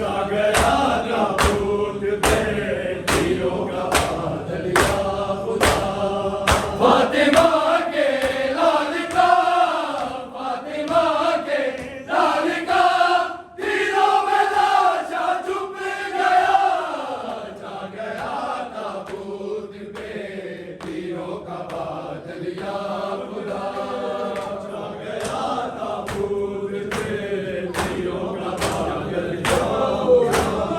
जा गया ताबूत पे तीरों का बादल या खुदा। फातिमा के लाल का, फातिमा के लाल का तीरों में लाशा छुप गया। जा गया ताबूत पे तीरों का बादल या खुदा। जा गया ताबूत पे तीरों का बादल या खुदा।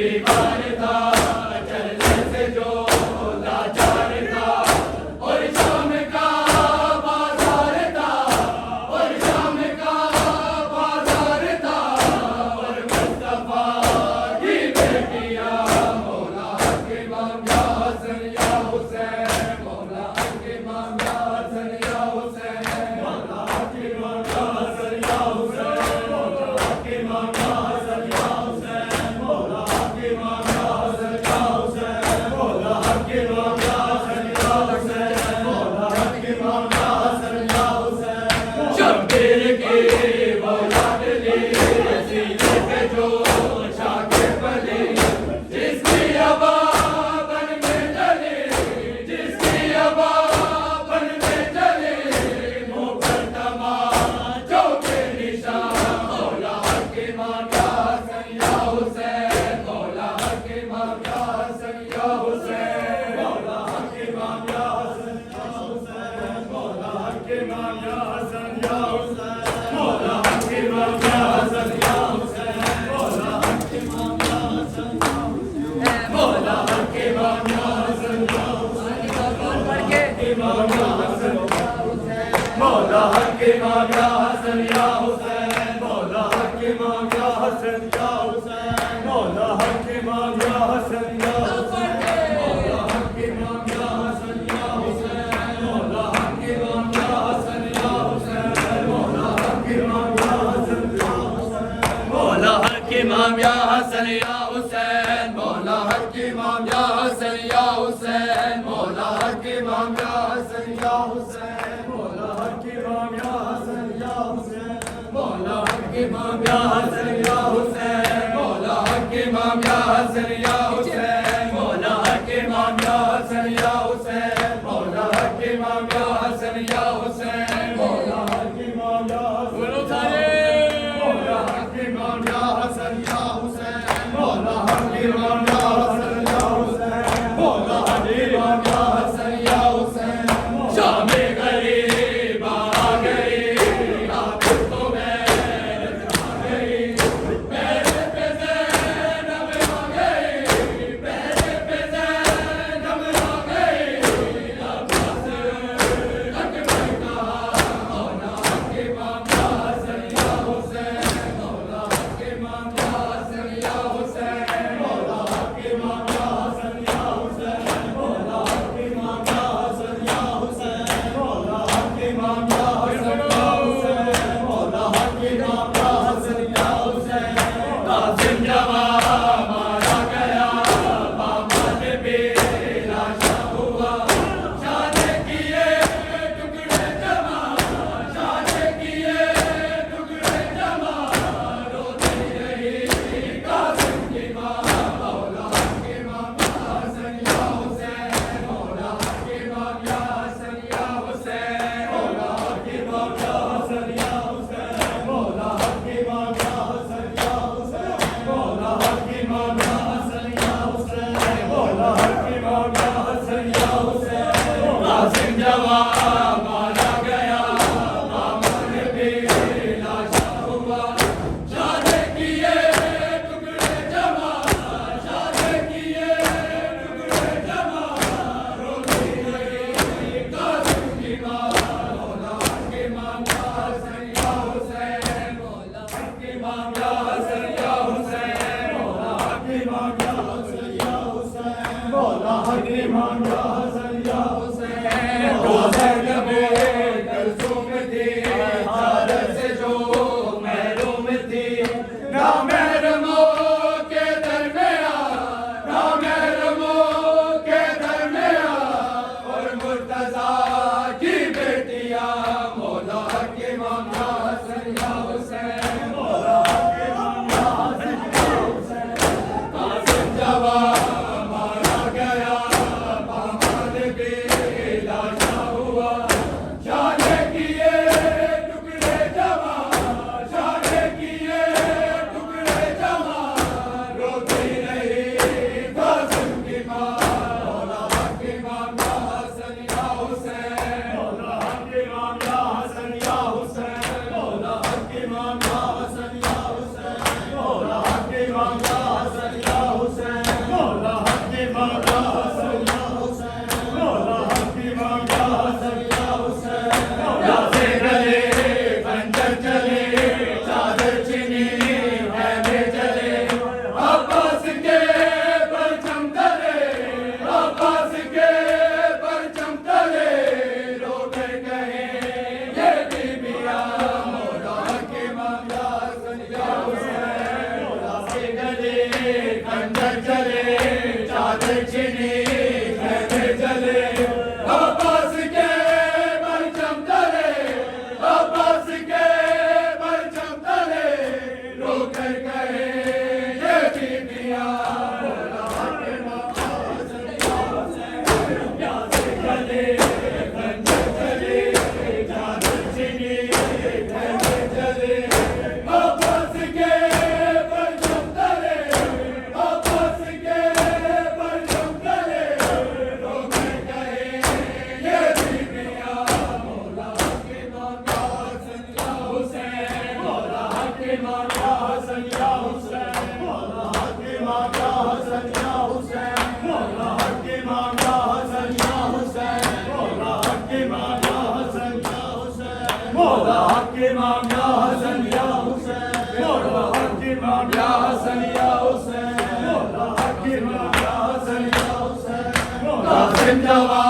बीमार था, चलने से जो लाचार था, और शाम का बाजार था, और शाम का बाजार था, और मुस्तफा की बेटियां मौला के इमाम या हसन या हुसैन, मौला के इमाम या हसन या हुसैन, मौला के इमाम या हसन या हुसैन, मौला के इमाम या हसन या हुसैन, मौला के इमाम या हसन या हुसैन, मौला के इमाम या हसन या हुसैन, मौला के इमाम या हसन या हुसैन। शब्बीर की वो लाडली सीने पे जो छाके पली, जिसकी अबा बन में जली, जिसकी अबा बन में जली, मुँह पर तमाचों के निशान, मौला के इमाम या हसन या हुसैन, मौला के इमाम या हसन या हुसैन, मौला के इमाम या हसन या हुसैन, मौला के इमाम या हसन या हुसैन, मौला के इमाम या हसन या हुसैन, मौला के इमाम या हसन या हुसैन, मौला के इमाम या हसन या हुसैन, इमाम या हसन या हुसैन, मौला के इमाम या हसन या हुसैन, मौला के इमाम या हसन या हुसैन, मौला के इमाम या हसन या हुसैन, मौला के इमाम या हसन या हुसैन, मौला के इमाम या हसन या हुसैन, मौला के इमाम या हसन या हुसैन, मौला के इमाम या हसन या हुसैन, मौला के इमाम या हसन या हुसैन, मौला के इमाम या हसन या हुसैन, मौला के इमाम या हसन या हुसैन, मौला के इमाम या हसन या हुसैन, मौला के इमाम या हसन या हुसैन, मौला के इमाम या हसन या हुसैन, मौला के इमाम या हसन या हुसैन, मौला के इमाम या हसन मौला के इमाम या हसन या हुसैन, मौला के इमाम या हसन या हुसैन, मौला के इमाम या हसन या हुसैन। शाम गरीब आ गई, आखिर तो मेहनत आ गई, मेरे पे ज़ैनब आ गई, मेरे पे ज़ैनब आ गई, अब्बास तक मैं कहा, मौला के इमाम या हसन या हुसैन, मौला के इमाम या हसन या हुसैन, मौला के इमाम या हसन या हुसैन, मौला के इमाम या हसन या हुसैन, मौला के इमाम या हसन या हुसैन, मौला के इमाम या हसन या हुसैन। कासिम जवान मारा गया, मोहम्मद बेलाशा हुआ, शाने किए टुकड़े जमा, शाने किए टुकड़े जमा, रोती रही कासिम की माँ, मौला के इमाम या हसन या हुसैन, मौला के इमाम या हसन या हुसैन, मौला के इमाम या हसन या हुसैन, मौला के इमाम या हसन या हुसैन, मौला के इमाम या हसन या हुसैन, मौला के इमाम या हसन या हुसैन। कासिम जवान मारा गया, मोहम्मद बेलाशा हुआ, शाने किए टुकड़े जमा, शाने किए टुकड़े जमा, रोती रही कासिम की माँ, मौला के इमाम या हसन या हुसैन, मौला के इमाम या हसन या हुसैन, मौला के इमाम या हसन या हुसैन, मौला के इमाम या हसन या हुसैन। रोज़न में कल्सूम थी, हालत से जो महरूम थी, ना महरमों के दरमियान, ना महरमों के दरमियान, और मुर्तज़ा की बेटियां मौला के इमाम या हसन या हुसैन, मौला के इमाम या हसन या हुसैन। कासिम जवान मारा गया, मोहम्मद बेलाशा हुआ, खंजर चले चादर छिनी खैमे जले अब्बास के परचम तले अब्बास के परचम तले रोकर कहे ये बीबियां मौला के अब्बास प्यासे गले खंजर चले चादर छिनी खैमे जले अब्बास के परचम तले अब्बास के परचम तले रोकर कहे ये बीबियां मौला के मौला हसन या हुसैन मौला के मौला हसन या हुसैन मौला के मौला हसन या हुसैन मौला के मौला हसन या हुसैन मौला के मौला हसन या हुसैन मौला के मौला हसन या हुसैन मौला के मौला हसन या हुसैन मौला के मौला हसन या हुसैन मौला जिंदाबाद